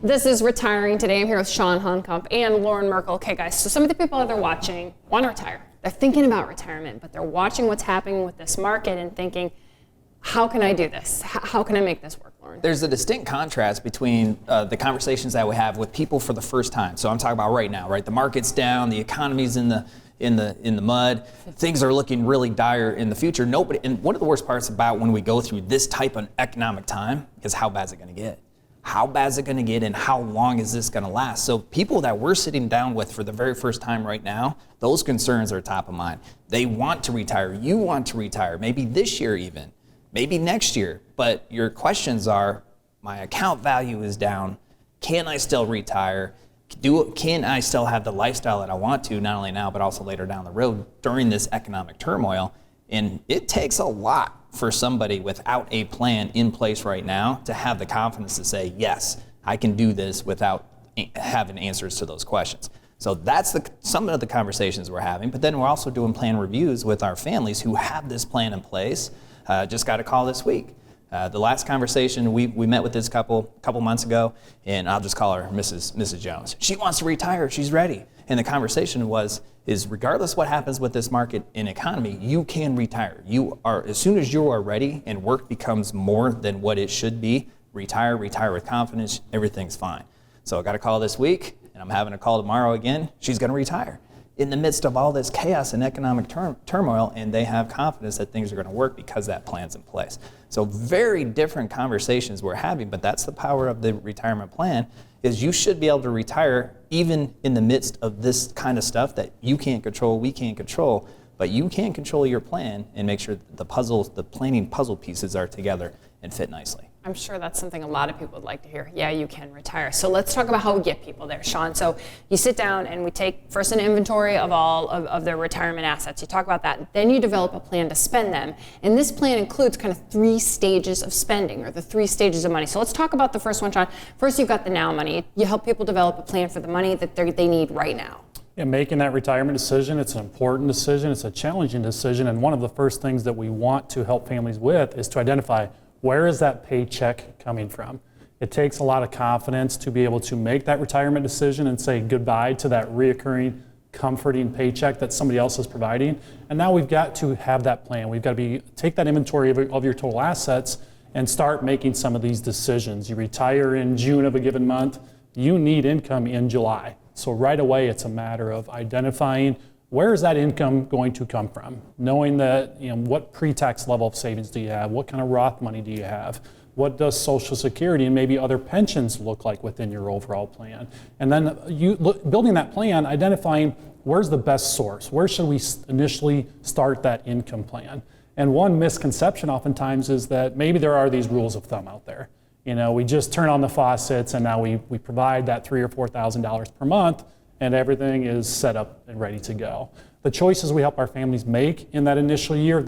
This is Retiring Today. I'm here with Chawn, Honkomp, and Loren Merkle. Okay, guys, so some of the people that are watching want to retire. They're thinking about retirement, but they're watching what's happening with this market and thinking, how can I do this? How can I make this work, Loren? There's a distinct contrast between the conversations that we have with people for the first time. So I'm talking about right now, right? The market's down, the economy's in the mud, things are looking really dire in the future. And one of the worst parts about when we go through this type of economic time is how bad is it going to get? How bad is it going to get, and how long is this going to last? So people that we're sitting down with for the very first time right now, those concerns are top of mind. They want to retire. You want to retire, maybe this year even, maybe next year. But your questions are, my account value is down. Can I still retire? Can I still have the lifestyle that I want to, not only now, but also later down the road during this economic turmoil? And it takes a lot for somebody without a plan in place right now to have the confidence to say, yes, I can do this without having answers to those questions. So that's some of the conversations we're having. But then we're also doing plan reviews with our families who have this plan in place. Just got a call this week. The last conversation, we met with this couple months ago, and I'll just call her Mrs. Jones. She wants to retire. She's ready. And the conversation is regardless what happens with this market and economy, you can retire. As soon as you are ready and work becomes more than what it should be, retire with confidence, everything's fine. So I got a call this week, and I'm having a call tomorrow again. She's going to retire in the midst of all this chaos and economic turmoil, and they have confidence that things are going to work because that plan's in place. So very different conversations we're having, but that's the power of the retirement plan, is you should be able to retire even in the midst of this kind of stuff that you can't control, we can't control, but you can control your plan and make sure that the planning puzzle pieces are together and fit nicely. I'm sure that's something a lot of people would like to hear. Yeah, you can retire. So let's talk about how we get people there, Chawn. So you sit down and we take first an inventory of all of their retirement assets. You talk about that. Then you develop a plan to spend them. And this plan includes kind of 3 stages of spending, or the 3 stages of money. So let's talk about the first one, Chawn. First, you've got the now money. You help people develop a plan for the money that they need right now. Yeah, making that retirement decision, it's an important decision. It's a challenging decision. And one of the first things that we want to help families with is to identify, where is that paycheck coming from? It takes a lot of confidence to be able to make that retirement decision and say goodbye to that reoccurring, comforting paycheck that somebody else is providing. And now we've got to have that plan. We've got to take that inventory of your total assets and start making some of these decisions. You retire in June of a given month, you need income in July. So right away, it's a matter of identifying, where is that income going to come from? Knowing that, what pre-tax level of savings do you have? What kind of Roth money do you have? What does Social Security and maybe other pensions look like within your overall plan? And then building that plan, identifying where's the best source? Where should we initially start that income plan? And one misconception oftentimes is that maybe there are these rules of thumb out there. We just turn on the faucets and now we provide that $3,000 or $4,000 per month, and everything is set up and ready to go. The choices we help our families make in that initial year,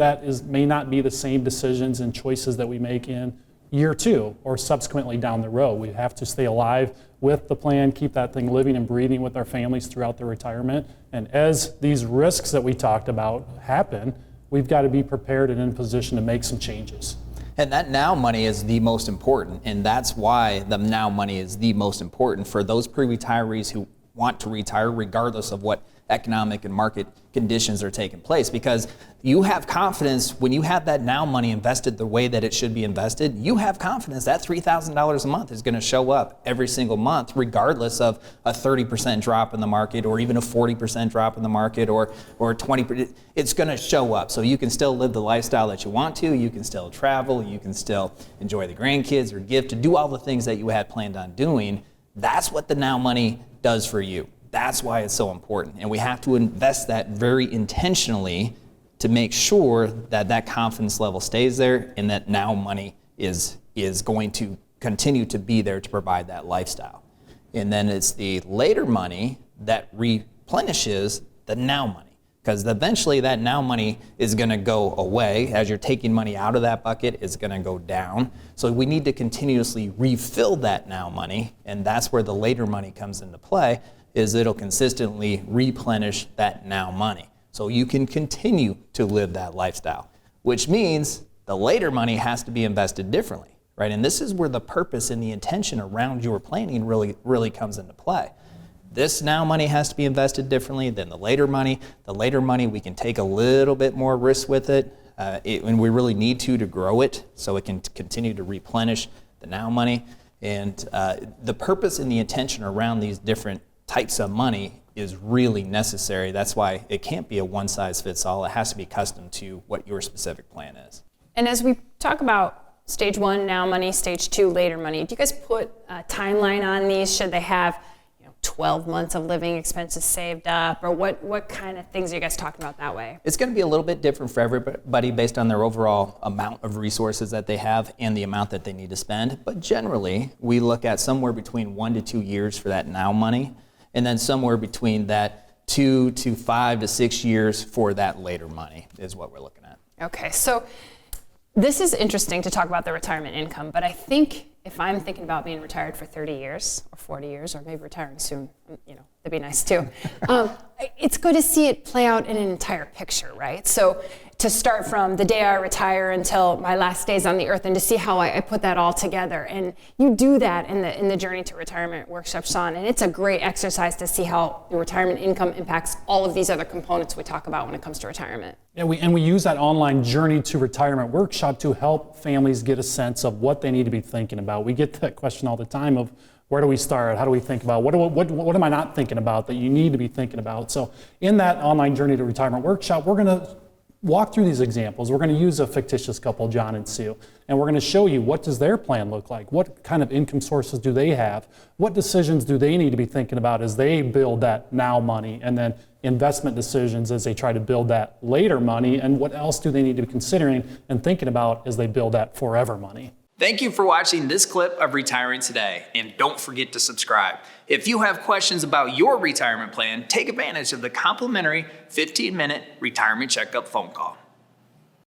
may not be the same decisions and choices that we make in year 2 or subsequently down the road. We have to stay alive with the plan, keep that thing living and breathing with our families throughout their retirement. And as these risks that we talked about happen, we've got to be prepared and in position to make some changes. And that now money is the most important, and that's why the now money is the most important for those pre-retirees who want to retire regardless of what economic and market conditions are taking place, because you have confidence when you have that now money invested the way that it should be invested. You have confidence that $3,000 a month is going to show up every single month regardless of a 30% drop in the market or even a 40% drop in the market or 20%. It's going to show up, so you can still live the lifestyle that you want to. You can still travel, you can still enjoy the grandkids or gift, to do all the things that you had planned on doing. That's what the now money does for you. That's why it's so important. And we have to invest that very intentionally to make sure that that confidence level stays there and that now money is going to continue to be there to provide that lifestyle. And then it's the later money that replenishes the now money, because eventually that now money is going to go away. As you're taking money out of that bucket, it's going to go down. So we need to continuously refill that now money, and that's where the later money comes into play, is it'll consistently replenish that now money. So you can continue to live that lifestyle, which means the later money has to be invested differently. right? And this is where the purpose and the intention around your planning really comes into play. This now money has to be invested differently than the later money. The later money, we can take a little bit more risk with it, and we really need to grow it so it can continue to replenish the now money. And the purpose and the intention around these different types of money is really necessary. That's why it can't be a one-size-fits-all. It has to be custom to what your specific plan is. And as we talk about stage 1, now money, stage 2, later money, do you guys put a timeline on these? Should they have 12 months of living expenses saved up, or what kind of things are you guys talking about that way? It's going to be a little bit different for everybody based on their overall amount of resources that they have and the amount that they need to spend. But generally, we look at somewhere between 1 to 2 years for that now money, and then somewhere between that 2 to 5 to 6 years for that later money is what we're looking at. Okay, so this is interesting to talk about the retirement income, but I think if I'm thinking about being retired for 30 years or 40 years or maybe retiring soon, that'd be nice too. It's good to see it play out in an entire picture, right? So to start from the day I retire until my last days on the earth and to see how I put that all together. And you do that in the Journey to Retirement workshop, Chawn, and it's a great exercise to see how the retirement income impacts all of these other components we talk about when it comes to retirement. Yeah, we use that online Journey to Retirement workshop to help families get a sense of what they need to be thinking about. We get that question all the time of where do we start? How do we think about what am I not thinking about that you need to be thinking about? So in that online Journey to Retirement workshop, we're going to walk through these examples. We're going to use a fictitious couple, John and Sue, and we're going to show you what does their plan look like? What kind of income sources do they have? What decisions do they need to be thinking about as they build that now money, and then investment decisions as they try to build that later money, and what else do they need to be considering and thinking about as they build that forever money? Thank you for watching this clip of Retiring Today, and don't forget to subscribe. If you have questions about your retirement plan, take advantage of the complimentary 15-minute retirement checkup phone call.